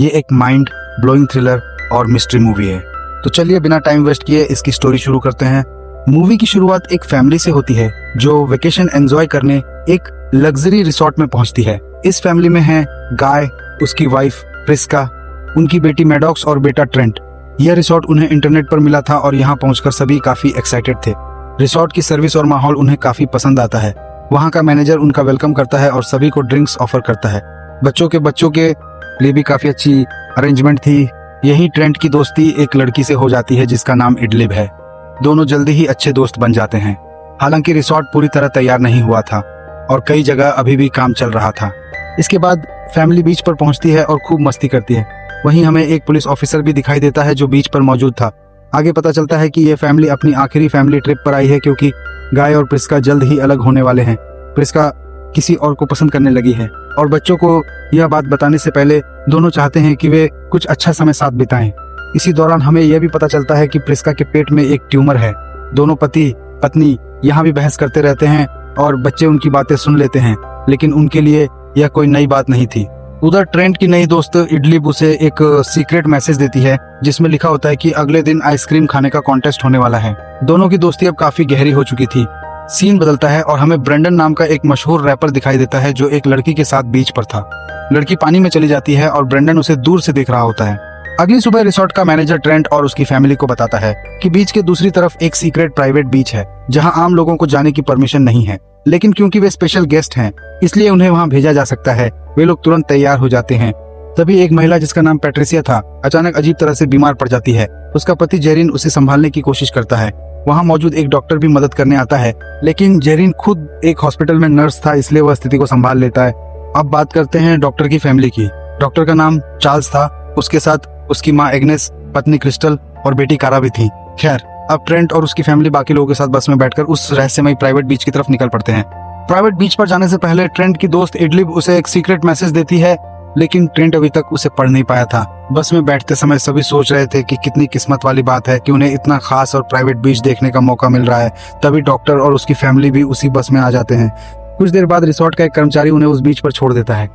ये एक mind blowing thriller और मिस्ट्री मूवी है। तो चलिए बिना टाइम वेस्ट किए इसकी स्टोरी शुरू करते हैं। मूवी की शुरुआत एक फैमिली से होती है जो वेकेशन एंजॉय करने एक लग्जरी रिसोर्ट में पहुंचती है। इस फैमिली में है गाय, उसकी वाइफ प्रिस्का, उनकी बेटी मैडॉक्स और बेटा ट्रेंट। यह रिसोर्ट उन्हें इंटरनेट पर मिला था और यहाँ पहुंचकर सभी काफी एक्साइटेड थे। रिसोर्ट की सर्विस और माहौल उन्हें काफी पसंद आता है। वहाँ का मैनेजर उनका वेलकम करता है और सभी को ड्रिंक्स ऑफर करता है। बच्चों के लिए भी काफी अच्छी अरेंजमेंट थी। यही ट्रेंट की दोस्ती एक लड़की से हो जाती है जिसका नाम इडलिब है। दोनों जल्दी ही अच्छे दोस्त बन जाते हैं। हालांकि रिसोर्ट पूरी तरह तैयार नहीं हुआ था और कई जगह अभी भी काम चल रहा था। इसके बाद फैमिली बीच पर पहुंचती है और खूब मस्ती करती है। वहीं हमें एक पुलिस ऑफिसर भी दिखाई देता है जो बीच पर मौजूद था। आगे पता चलता है कि यह फैमिली अपनी आखिरी फैमिली ट्रिप पर आई है क्योंकि गाय और प्रिस्का जल्द ही अलग होने वाले हैं। प्रिस्का किसी और को पसंद करने लगी है और बच्चों को यह बात बताने से पहले दोनों चाहते हैं कि वे कुछ अच्छा समय साथ बिताएं। इसी दौरान हमें यह भी पता चलता है कि प्रिस्का के पेट में एक ट्यूमर है। दोनों पति पत्नी यहाँ भी बहस करते रहते हैं और बच्चे उनकी बातें सुन लेते हैं, लेकिन उनके लिए यह कोई नई बात नहीं थी। उधर ट्रेंट की नई दोस्त इडलिब उसे एक सीक्रेट मैसेज देती है जिसमें लिखा होता है कि अगले दिन आइसक्रीम खाने का कॉन्टेस्ट होने वाला है। दोनों की दोस्ती अब काफी गहरी हो चुकी थी। सीन बदलता है और हमें ब्रेंडन नाम का एक मशहूर रैपर दिखाई देता है जो एक लड़की के साथ बीच पर था। लड़की पानी में चली जाती है और ब्रेंडन उसे दूर से देख रहा होता है। अगली सुबह रिसोर्ट का मैनेजर ट्रेंट और उसकी फैमिली को बताता है कि बीच के दूसरी तरफ एक सीक्रेट प्राइवेट बीच है जहां आम लोगों को जाने की परमिशन नहीं है, लेकिन क्योंकि वे स्पेशल गेस्ट हैं इसलिए उन्हें वहां भेजा जा सकता है। वे लोग तुरंत तैयार हो जाते हैं। तभी एक महिला जिसका नाम पैट्रिसिया था अचानक अजीब तरह से बीमार पड़ जाती है। उसका पति जेरिन उसे संभालने की कोशिश करता है। वहाँ मौजूद एक डॉक्टर भी मदद करने आता है, लेकिन जेरिन खुद एक हॉस्पिटल में नर्स था इसलिए वह स्थिति को संभाल लेता है। अब बात करते हैं डॉक्टर की फैमिली की। डॉक्टर का नाम चार्ल्स था। उसके साथ उसकी माँ एग्नेस, पत्नी क्रिस्टल और बेटी कारा भी थी। खैर, अब ट्रेंट और उसकी फैमिली बाकी लोगों के साथ बस में बैठकर उस रहस्यमयी प्राइवेट बीच की तरफ निकल पड़ते हैं। प्राइवेट बीच पर जाने से पहले ट्रेंट की दोस्त इडलिब उसे एक सीक्रेट मैसेज देती है, लेकिन ट्रेंट अभी तक उसे पढ़ नहीं पाया था। बस में बैठते समय सभी सोच रहे थे कि कितनी किस्मत वाली बात है कि उन्हें इतना खास और प्राइवेट बीच देखने का मौका मिल रहा है। तभी डॉक्टर और उसकी फैमिली भी उसी बस में आ जाते हैं। कुछ देर बाद रिसोर्ट का एक कर्मचारी उन्हें उस बीच पर छोड़ देता है।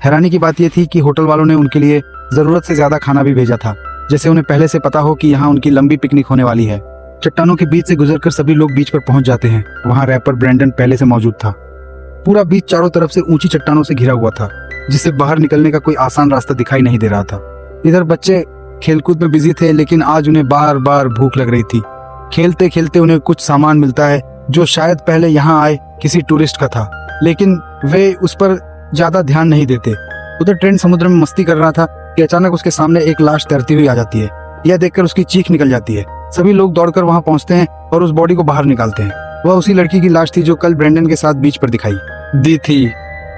हैरानी की बात यह थी कि होटल वालों ने उनके लिए जरूरत से ज्यादा खाना भी भेजा था, जैसे उन्हें पहले से पता हो कि यहाँ उनकी लंबी पिकनिक होने वाली है। चट्टानों के बीच से गुजरकर सभी लोग बीच पर पहुंच जाते हैं। वहाँ रैपर ब्रेंडन पहले से मौजूद था। पूरा बीच चारों तरफ से ऊंची चट्टानों से घिरा हुआ था जिससे बाहर निकलने का कोई आसान रास्ता दिखाई नहीं दे रहा था। इधर बच्चे खेलकूद में बिजी थे, लेकिन आज उन्हें बार बार भूख लग रही थी। खेलते खेलते उन्हें कुछ सामान मिलता है जो शायद पहले यहाँ आए किसी टूरिस्ट का था, लेकिन वे उस पर ज्यादा ध्यान नहीं देते। उधर ट्रेंट समुद्र में मस्ती कर रहा था कि अचानक उसके सामने एक लाश तैरती हुई आ जाती है। यह देखकर उसकी चीख निकल जाती है। सभी लोग दौड़कर वहां पहुंचते हैं और उस बॉडी को बाहर निकालते हैं। वह उसी लड़की की लाश थी जो कल ब्रेंडन के साथ बीच पर दिखाई दी थी।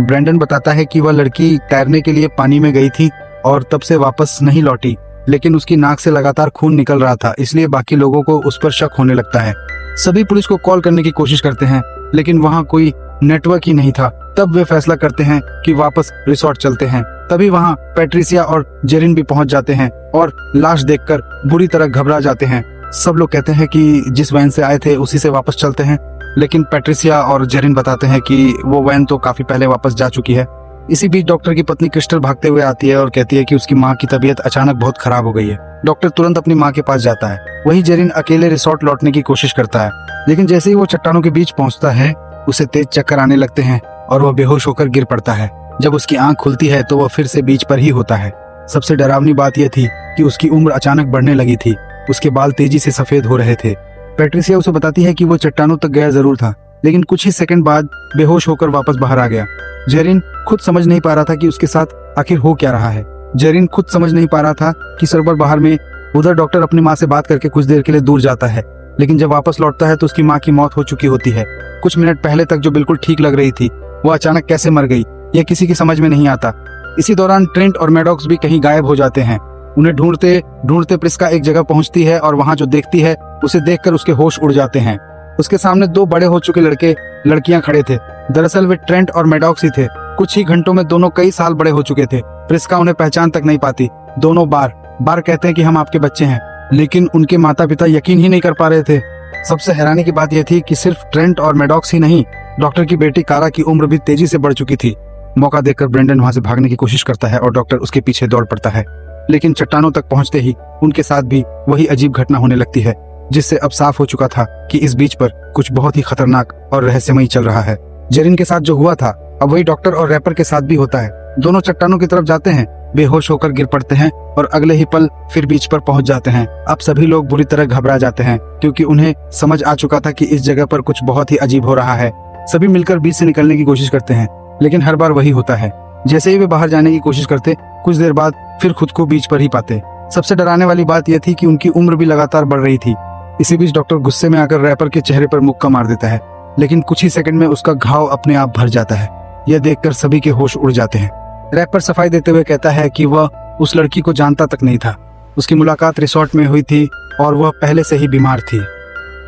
ब्रेंडन बताता है कि वह लड़की तैरने के लिए पानी में गई थी और तब से वापस नहीं लौटी, लेकिन उसकी नाक से लगातार खून निकल रहा था, इसलिए बाकी लोगों को उस पर शक होने लगता है। सभी पुलिस को कॉल करने की कोशिश करते हैं, लेकिन वहाँ कोई नेटवर्क ही नहीं था। तब वे फैसला करते हैं कि वापस रिसोर्ट चलते हैं। तभी वहाँ पैट्रिसिया और जेरिन भी पहुंच जाते हैं और लाश देखकर बुरी तरह घबरा जाते हैं। सब लोग कहते हैं कि जिस वैन से आए थे उसी से वापस चलते हैं, लेकिन पैट्रिसिया और जेरिन बताते हैं कि वो वैन तो काफी पहले वापस जा चुकी है। इसी बीच डॉक्टर की पत्नी क्रिस्टल भागते हुए आती है और कहती है कि उसकी माँ की तबीयत अचानक बहुत खराब हो गई है। डॉक्टर तुरंत अपनी माँ के पास जाता है। वहीं जेरिन अकेले रिसोर्ट लौटने की कोशिश करता है, लेकिन जैसे ही वो चट्टानों के बीच पहुंचता है उसे तेज चक्कर आने लगते हैं और वह बेहोश होकर गिर पड़ता है। जब उसकी आंख खुलती है तो वह फिर से बीच पर ही होता है। सबसे डरावनी बात यह थी कि उसकी उम्र अचानक बढ़ने लगी थी। उसके बाल तेजी से सफेद हो रहे थे। पैट्रिसिया उसे बताती है कि वो चट्टानों तक गया जरूर था, लेकिन कुछ ही सेकंड बाद बेहोश होकर वापस बाहर आ गया। जेरिन खुद समझ नहीं पा रहा था कि उसके साथ आखिर हो क्या रहा है। जेरिन खुद समझ नहीं पा रहा था कि सरोवर बाहर में। उधर डॉक्टर अपनी माँ से बात करके कुछ देर के लिए दूर जाता है, लेकिन जब वापस लौटता है तो उसकी माँ की मौत हो चुकी होती है। कुछ मिनट पहले तक जो बिल्कुल ठीक लग रही थी वो अचानक कैसे मर गई, यह किसी की समझ में नहीं आता। इसी दौरान ट्रेंट और मैडॉक्स भी कहीं गायब हो जाते हैं। उन्हें ढूंढते ढूंढते प्रिस्का एक जगह पहुंचती है और वहां जो देखती है उसे देखकर उसके होश उड़ जाते हैं। उसके सामने दो बड़े हो चुके लड़कियां खड़े थे। दरअसल वे ट्रेंट और मैडॉक्स ही थे। कुछ ही घंटों में दोनों कई साल बड़े हो चुके थे। प्रिस्का उन्हें पहचान तक नहीं पाती। दोनों बार बार कहते हैं कि हम आपके बच्चे हैं, लेकिन उनके माता पिता यकीन ही नहीं कर पा रहे थे। सबसे हैरानी की बात यह थी कि सिर्फ ट्रेंट और मैडॉक्स ही नहीं, डॉक्टर की बेटी कारा की उम्र भी तेजी से बढ़ चुकी थी। मौका देखकर ब्रेंडन वहां से भागने की कोशिश करता है और डॉक्टर उसके पीछे दौड़ पड़ता है, लेकिन चट्टानों तक पहुंचते ही उनके साथ भी वही अजीब घटना होने लगती है, जिससे अब साफ हो चुका था कि इस बीच पर कुछ बहुत ही खतरनाक और रहस्यमयी चल रहा है। जेरिन के साथ जो हुआ था अब वही डॉक्टर और रैपर के साथ भी होता है। दोनों चट्टानों की तरफ जाते हैं, बेहोश होकर गिर पड़ते हैं और अगले ही पल फिर बीच पर पहुंच जाते हैं। अब सभी लोग बुरी तरह घबरा जाते हैं, क्योंकि उन्हें समझ आ चुका था कि इस जगह पर कुछ बहुत ही अजीब हो रहा है। सभी मिलकर बीच से निकलने की कोशिश करते हैं, लेकिन हर बार वही होता है। जैसे ही वे बाहर जाने की कोशिश करते, कुछ देर बाद फिर खुद को बीच पर ही पाते। सबसे डराने वाली बात यह थी कि उनकी उम्र भी लगातार बढ़ रही थी। इसी बीच डॉक्टर गुस्से में आकर रैपर के चेहरे पर मुक्का मार देता है, लेकिन कुछ ही सेकंड में उसका घाव अपने आप भर जाता है। यह देखकर सभी के होश उड़ जाते हैं। रैपर सफाई देते हुए कहता है कि वह उस लड़की को जानता तक नहीं था। उसकी मुलाकात रिसोर्ट में हुई थी और वह पहले से ही बीमार थी।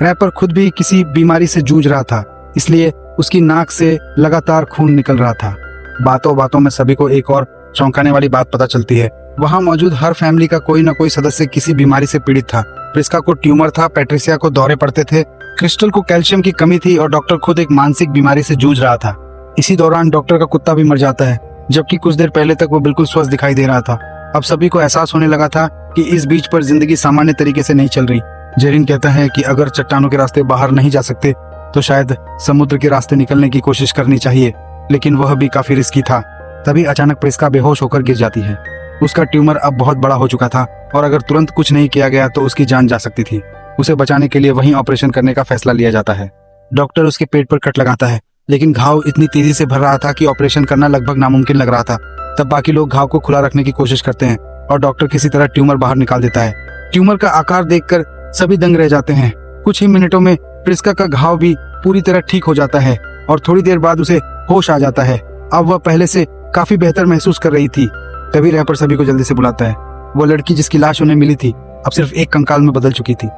रैपर खुद भी किसी बीमारी से जूझ रहा था, इसलिए उसकी नाक से लगातार खून निकल रहा था। बातों बातों में सभी को एक और चौंकाने वाली बात पता चलती है। वहां मौजूद हर फैमिली का कोई न कोई सदस्य किसी बीमारी से पीड़ित था। प्रिस्का को ट्यूमर था, पैट्रिसिया को दौरे पड़ते थे, क्रिस्टल को कैल्शियम की कमी थी और डॉक्टर खुद एक मानसिक बीमारी से जूझ रहा था। इसी दौरान डॉक्टर का कुत्ता भी मर जाता है, जबकि कुछ देर पहले तक वो बिल्कुल स्वस्थ दिखाई दे रहा था। अब सभी को एहसास होने लगा था कि इस बीच पर जिंदगी सामान्य तरीके से नहीं चल रही। जेरिन कहता है कि अगर चट्टानों के रास्ते बाहर नहीं जा सकते तो शायद समुद्र के रास्ते निकलने की कोशिश करनी चाहिए, लेकिन वह भी काफी रिस्की था। तभी अचानक प्रिस्का बेहोश होकर गिर जाती है। उसका ट्यूमर अब बहुत बड़ा हो चुका था और अगर तुरंत कुछ नहीं किया गया तो उसकी जान जा सकती थी। उसे बचाने के लिए वहीं ऑपरेशन करने का फैसला लिया जाता है। डॉक्टर उसके पेट पर कट लगाता है, लेकिन घाव इतनी तेजी से भर रहा था कि ऑपरेशन करना लगभग नामुमकिन लग रहा था। तब बाकी लोग घाव को खुला रखने की कोशिश करते हैं और डॉक्टर किसी तरह ट्यूमर बाहर निकाल देता है। ट्यूमर का आकार देखकर सभी दंग रह जाते हैं। कुछ ही मिनटों में प्रिस्का का घाव भी पूरी तरह ठीक हो जाता है और थोड़ी देर बाद उसे होश आ जाता है। अब वह पहले से काफी बेहतर महसूस कर रही थी। तभी रैपर सभी को जल्दी से बुलाता है। वो लड़की जिसकी लाश उन्हें मिली थी अब सिर्फ एक कंकाल में बदल चुकी थी।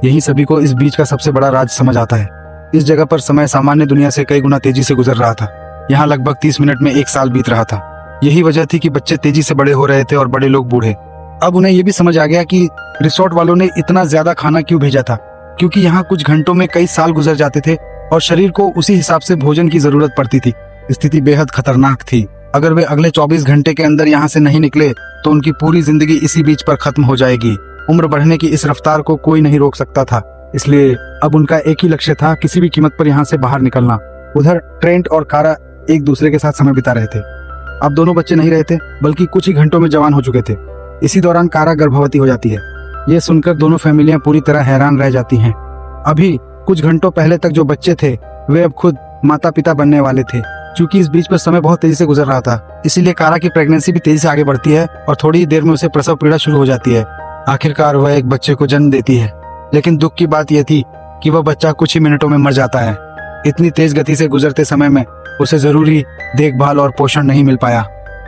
यही सभी को इस बीच का सबसे बड़ा राज समझ आता है। इस जगह पर समय सामान्य दुनिया से कई गुना तेजी से गुजर रहा था। यहाँ लगभग 30 मिनट में एक साल बीत रहा था। यही वजह थी कि बच्चे तेजी से बड़े हो रहे थे और बड़े लोग बूढ़े। अब उन्हें यह भी समझ आ गया कि रिसोर्ट वालों ने इतना ज्यादा खाना क्यों भेजा था, क्योंकि यहाँ कुछ घंटों में कई साल गुजर जाते थे और शरीर को उसी हिसाब से भोजन की जरूरत पड़ती थी। स्थिति बेहद खतरनाक थी। अगर वे अगले 24 घंटे के अंदर यहाँ से नहीं निकले तो उनकी पूरी जिंदगी इसी बीच पर खत्म हो जाएगी। उम्र बढ़ने की इस रफ्तार को कोई नहीं रोक सकता था, इसलिए अब उनका एक ही लक्ष्य था, किसी भी कीमत पर यहाँ से बाहर निकलना। उधर ट्रेंट और कारा एक दूसरे के साथ समय बिता रहे थे। अब दोनों बच्चे नहीं रहे थे, बल्कि कुछ ही घंटों में जवान हो चुके थे। इसी दौरान कारा गर्भवती हो जाती है। ये सुनकर दोनों फैमिलियां पूरी तरह हैरान रह जाती हैं। अभी कुछ घंटों पहले तक जो बच्चे थे वे अब खुद माता पिता बनने वाले थे। क्योंकि इस बीच पर समय बहुत तेजी से गुजर रहा था, इसीलिए कारा की प्रेगनेंसी भी तेजी से आगे बढ़ती है और थोड़ी ही देर में उसे प्रसव पीड़ा शुरू हो जाती है। आखिरकार वह एक बच्चे को जन्म देती है, लेकिन दुख की बात यह थी कि वह बच्चा कुछ ही मिनटों में मर जाता है। इतनी तेज गति से गुजरते समय में उसे जरूरी देखभाल और पोषण नहीं मिल पाया।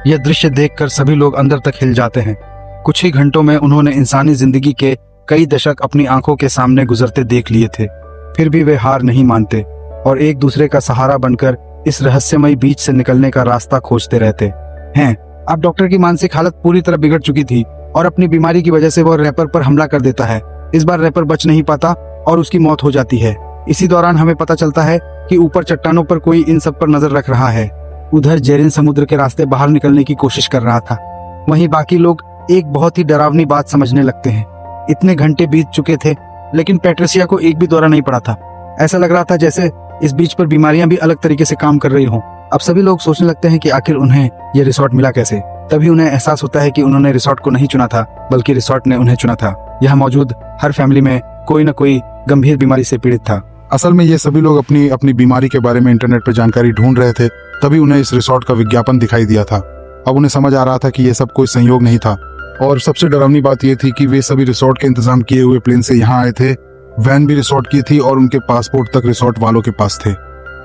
यह दृश्य देखकर सभी लोग अंदर तक हिल जाते हैं। कुछ ही घंटों में उन्होंने इंसानी जिंदगी के कई दशक अपनी आंखों के सामने गुजरते देख लिए थे। फिर भी वे हार नहीं मानते और एक दूसरे का सहारा बनकर इस रहस्यमयी बीच से निकलने का रास्ता खोजते रहते हैं। अब डॉक्टर की मानसिक हालत पूरी तरह बिगड़ चुकी थी और अपनी बीमारी की वजह से वह रैपर पर हमला कर देता है। इस बार रैपर बच नहीं पाता और उसकी मौत हो जाती है। इसी दौरान हमें पता चलता है कि ऊपर चट्टानों पर कोई इन सब पर नजर रख रहा है। उधर जेरिन समुद्र के रास्ते बाहर निकलने की कोशिश कर रहा था। वहीं बाकी लोग एक बहुत ही डरावनी बात समझने लगते हैं। इतने घंटे बीत चुके थे, लेकिन पैट्रिसिया को एक भी दौरा नहीं पड़ा था। ऐसा लग रहा था जैसे इस बीच पर बीमारियां भी अलग तरीके से काम कर रही हों। अब सभी लोग सोचने लगते हैं कि आखिर उन्हें यह रिसोर्ट मिला कैसे। तभी उन्हें एहसास होता है कि उन्होंने रिसोर्ट को नहीं चुना था, बल्कि रिसोर्ट ने उन्हें चुना था। यहाँ मौजूद हर फैमिली में कोई न कोई गंभीर बीमारी से पीड़ित था। असल में ये सभी लोग अपनी अपनी बीमारी के बारे में इंटरनेट पर जानकारी ढूंढ रहे थे। तभी उन्हें इस रिसोर्ट का विज्ञापन दिखाई दिया था। अब उन्हें समझ आ रहा था कि यह सब कोई संयोग नहीं था। और सबसे डरावनी बात यह थी कि वे सभी रिसोर्ट के इंतजाम किए हुए प्लेन से यहाँ आए थे। वैन भी रिसोर्ट की थी और उनके पासपोर्ट तक रिसोर्ट वालों के पास थे।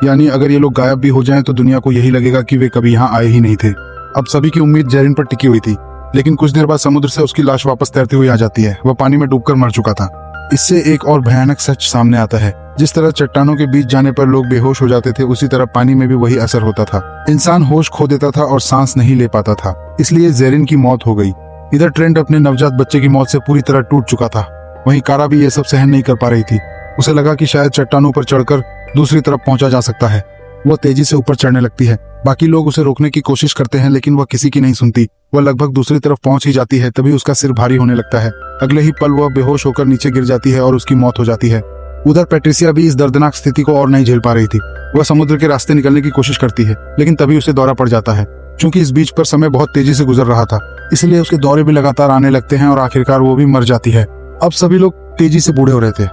यानी अगर ये लोग गायब भी हो जाएं तो दुनिया को यही लगेगा कि वे कभी यहाँ आए ही नहीं थे। अब सभी की उम्मीद जेरिन पर टिकी हुई थी, लेकिन कुछ देर बाद समुद्र से उसकी लाश वापस तैरती हुई आ जाती है। वह पानी में डूबकर मर चुका था। इससे एक और भयानक सच सामने आता है। जिस तरह चट्टानों के बीच जाने पर लोग बेहोश हो जाते थे, उसी तरह पानी में भी वही असर होता था। इंसान होश खो देता था और सांस नहीं ले पाता था। इसलिए जेरिन की मौत हो गई। इधर ट्रेंट अपने नवजात बच्चे की मौत से पूरी तरह टूट चुका था। वहीं कारा भी ये सब सहन नहीं कर पा रही थी। उसे लगा कि शायद चट्टानों पर चढ़कर दूसरी तरफ पहुंचा जा सकता है, वो तेजी से ऊपर चढ़ने लगती है। बाकी लोग उसे रोकने की कोशिश करते हैं लेकिन वह किसी की नहीं सुनती। वह लगभग दूसरी तरफ पहुंच ही जाती है, तभी उसका सिर भारी होने लगता है। अगले ही पल वह बेहोश होकर नीचे गिर जाती है और उसकी मौत हो जाती है। उधर पैट्रिसिया भी इस दर्दनाक स्थिति को और नहीं झेल पा रही थी। वह समुद्र के रास्ते निकलने की कोशिश करती है लेकिन तभी उसे दौरा पड़ जाता है। चूंकि इस बीच पर समय बहुत तेजी से गुजर रहा था, इसलिए उसके दौरे भी लगातार आने लगते हैं और आखिरकार वो भी मर जाती है। अब सभी लोग तेजी से बूढ़े हो रहे थे।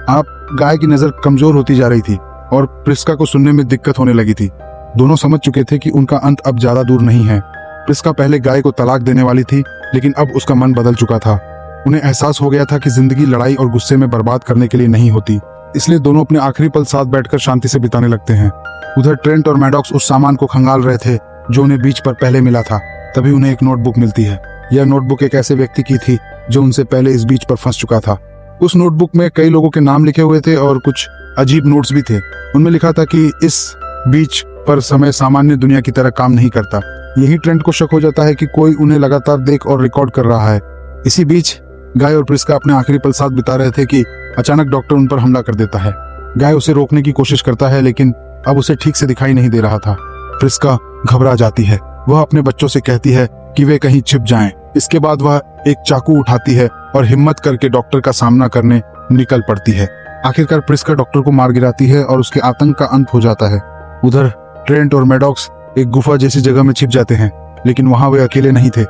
आप गाय की नजर कमजोर होती जा रही थी और प्रिस्का को सुनने में दिक्कत होने लगी थी। दोनों समझ चुके थे कि उनका अंत अब ज्यादा दूर नहीं है। प्रिस्का पहले गाय को तलाक देने वाली थी लेकिन अब उसका मन बदल चुका था। उन्हें एहसास हो गया था कि जिंदगी लड़ाई और गुस्से में बर्बाद करने के लिए नहीं होती, इसलिए दोनों अपने आखिरी पल साथ बैठकर शांति से बिताने लगते हैं। उधर ट्रेंट और मैडॉक्स उस सामान को खंगाल रहे थे जो उन्हें बीच पर पहले मिला था। तभी उन्हें एक नोटबुक मिलती है। यह नोटबुक एक ऐसे व्यक्ति की थी जो उनसे पहले इस बीच पर फंस चुका था। उस नोटबुक में कई लोगों के नाम लिखे हुए थे और कुछ अजीब नोट्स भी थे। उनमें लिखा था कि इस बीच पर समय सामान्य दुनिया की तरह काम नहीं करता। यही ट्रेंट को शक हो जाता है कि कोई उन्हें लगातार देख और रिकॉर्ड कर रहा है। इसी बीच गाय और प्रिस्का अपने आखिरी पल साथ बिता रहे थे कि अचानक डॉक्टर उन पर हमला कर देता है। गाय उसे रोकने की कोशिश करता है लेकिन अब उसे ठीक से दिखाई नहीं दे रहा था। प्रिस्का घबरा जाती है। वह अपने बच्चों से कहती है कि वे कहीं छिप जाएं। इसके बाद वह एक चाकू उठाती है और हिम्मत करके डॉक्टर का सामना करने निकल पड़ती है। आखिरकार प्रिस्का डॉक्टर को मार गिराती है और उसके आतंक का अंत हो जाता है। उधर ट्रेंट और मैडॉक्स एक गुफा जैसी जगह में छिप जाते हैं लेकिन वहां वे अकेले नहीं थे।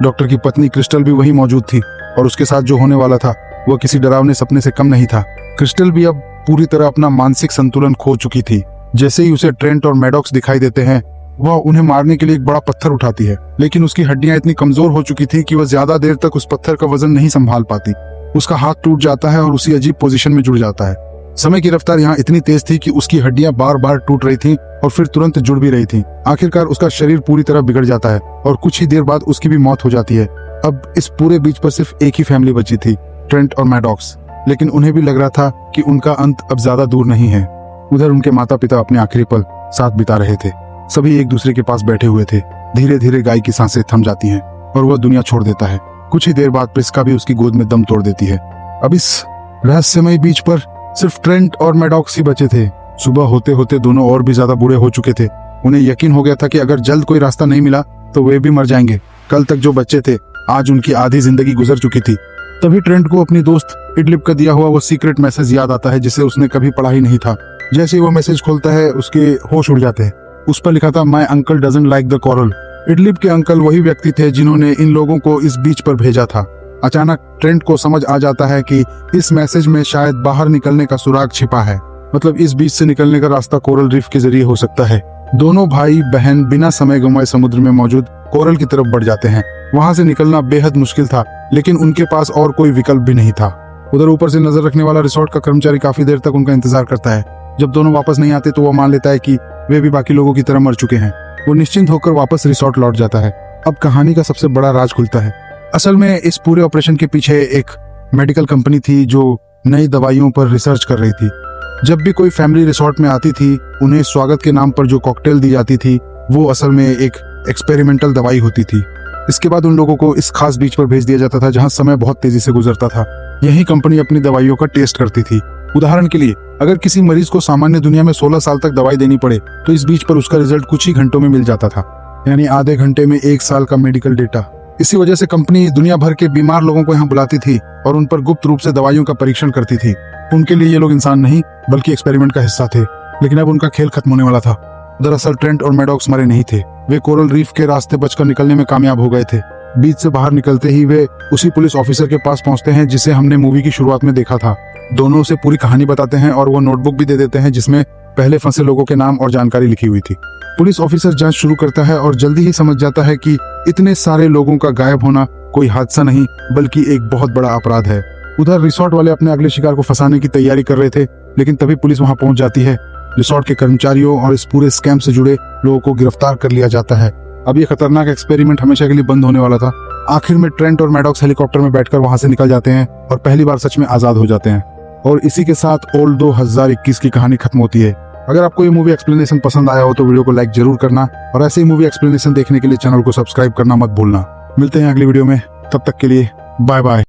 डॉक्टर की पत्नी क्रिस्टल भी वहीं मौजूद थी और उसके साथ जो होने वाला था वह किसी डरावने सपने से कम नहीं था। क्रिस्टल भी अब पूरी तरह अपना मानसिक संतुलन खो चुकी थी। जैसे ही उसे ट्रेंट और मैडॉक्स दिखाई देते हैं, वह उन्हें मारने के लिए एक बड़ा पत्थर उठाती है लेकिन उसकी हड्डियां इतनी कमजोर हो चुकी थी कि वह ज्यादा देर तक उस पत्थर का वजन नहीं संभाल पाती। उसका हाथ टूट जाता है और उसी अजीब पोजीशन में जुड़ जाता है। समय की रफ्तार यहाँ इतनी तेज थी कि उसकी हड्डियां बार बार टूट रही थीं और फिर तुरंत जुड़ भी रही थीं। आखिरकार उसका शरीर पूरी तरह बिगड़ जाता है और कुछ ही देर बाद उसकी भी मौत हो जाती है। अब इस पूरे बीच पर सिर्फ एक ही फैमिली बची थी, ट्रेंट और मैडॉक्स, लेकिन उन्हें भी लग रहा था कि उनका अंत अब ज्यादा दूर नहीं है। उधर उनके माता पिता अपने आखिरी पल साथ बिता रहे थे। सभी एक दूसरे के पास बैठे हुए थे। धीरे धीरे गाय की सांसें थम जाती हैं और वह दुनिया छोड़ देता है। कुछ ही देर बाद प्रिस्का भी उसकी गोद में दम तोड़ देती है। अब इस रहस्यमय बीच पर सिर्फ ट्रेंट और मैडॉक्स ही बचे थे। सुबह होते होते दोनों और भी ज्यादा बूढ़े हो चुके थे। उन्हें यकीन हो गया था कि अगर जल्द कोई रास्ता नहीं मिला तो वे भी मर जाएंगे। कल तक जो बच्चे थे, आज उनकी आधी जिंदगी गुजर चुकी थी। तभी ट्रेंट को अपनी दोस्त इडलिप का दिया हुआ वो सीक्रेट मैसेज याद आता है जिसे उसने कभी पढ़ा ही नहीं था। जैसे ही वो मैसेज खोलता है उसके होश उड़ जाते हैं। उस पर लिखा था, my uncle doesn't like the coral. Idlib के अंकल वही व्यक्ति थे जिन्होंने इन लोगों को इस बीच पर भेजा था। अचानक ट्रेंट को समझ आ जाता है कि इस मैसेज में शायद बाहर निकलने का सुराग छिपा है। मतलब इस बीच से निकलने का रास्ता कोरल रीफ के जरिए हो सकता है। दोनों भाई बहन बिना समय गंवाए समुद्र में मौजूद कोरल की तरफ बढ़ जाते हैं। वहां से निकलना बेहद मुश्किल था लेकिन उनके पास और कोई विकल्प भी नहीं था। उधर ऊपर से नजर रखने वाला रिसोर्ट का कर्मचारी काफी देर तक उनका इंतजार करता है। जब दोनों वापस नहीं आते तो वो मान लेता है कि वे भी बाकी लोगों की तरह मर चुके हैं। वो निश्चिंत होकर वापस रिसोर्ट लौट जाता है। अब कहानी का सबसे बड़ा राज खुलता है। असल में इस पूरे ऑपरेशन के पीछे एक मेडिकल कंपनी थी जो नई दवाइयों पर रिसर्च कर रही थी। जब भी कोई फैमिली रिसोर्ट में आती थी, उन्हें स्वागत के नाम पर जो कॉकटेल दी जाती थी वो असल में एक एक्सपेरिमेंटल दवाई होती थी। इसके बाद उन लोगों को इस खास बीच पर भेज दिया जाता था जहां समय बहुत तेजी से गुजरता था। यही कंपनी अपनी दवाइयों का टेस्ट करती थी। उदाहरण के लिए, अगर किसी मरीज को सामान्य दुनिया में 16 साल तक दवाई देनी पड़े तो इस बीच पर उसका रिजल्ट कुछ ही घंटों में मिल जाता था, यानी आधे घंटे में 1 साल का मेडिकल डेटा। इसी वजह से कंपनी दुनिया भर के बीमार लोगों को यहाँ बुलाती थी और उन पर गुप्त रूप से दवाइयों का परीक्षण करती थी। उनके लिए ये लोग इंसान नहीं बल्कि एक्सपेरिमेंट का हिस्सा थे। लेकिन अब उनका खेल खत्म होने वाला था। दरअसल ट्रेंट और मैडॉक्स मरे नहीं थे। वे कोरल रीफ के रास्ते बचकर निकलने में कामयाब हो गए थे। बीच से बाहर निकलते ही वे उसी पुलिस ऑफिसर के पास पहुंचते हैं जिसे हमने मूवी की शुरुआत में देखा था। दोनों उसे पूरी कहानी बताते हैं और वो नोटबुक भी दे देते हैं जिसमें पहले फंसे लोगों के नाम और जानकारी लिखी हुई थी। पुलिस ऑफिसर जांच शुरू करता है और जल्दी ही समझ जाता है कि इतने सारे लोगों का गायब होना कोई हादसा नहीं बल्कि एक बहुत बड़ा अपराध है। उधर रिसोर्ट वाले अपने अगले शिकार को फंसाने की तैयारी कर रहे थे, लेकिन तभी पुलिस वहां पहुंच जाती है। रिसोर्ट के कर्मचारियों और इस पूरे स्कैम से जुड़े लोगों को गिरफ्तार कर लिया जाता है। अब ये खतरनाक एक्सपेरिमेंट हमेशा के लिए बंद होने वाला था। आखिर में ट्रेंट और मैडॉक्स हेलीकॉप्टर में बैठकर वहां से निकल जाते हैं और पहली बार सच में आजाद हो जाते हैं। और इसी के साथ ओल्ड 2021 की कहानी खत्म होती है। अगर आपको ये मूवी एक्सप्लेनेशन पसंद आया हो तो वीडियो को लाइक जरूर करना और ऐसे ही मूवी एक्सप्लेनेशन देखने के लिए चैनल को सब्सक्राइब करना मत भूलना। मिलते हैं अगली वीडियो में, तब तक के लिए बाय बाय।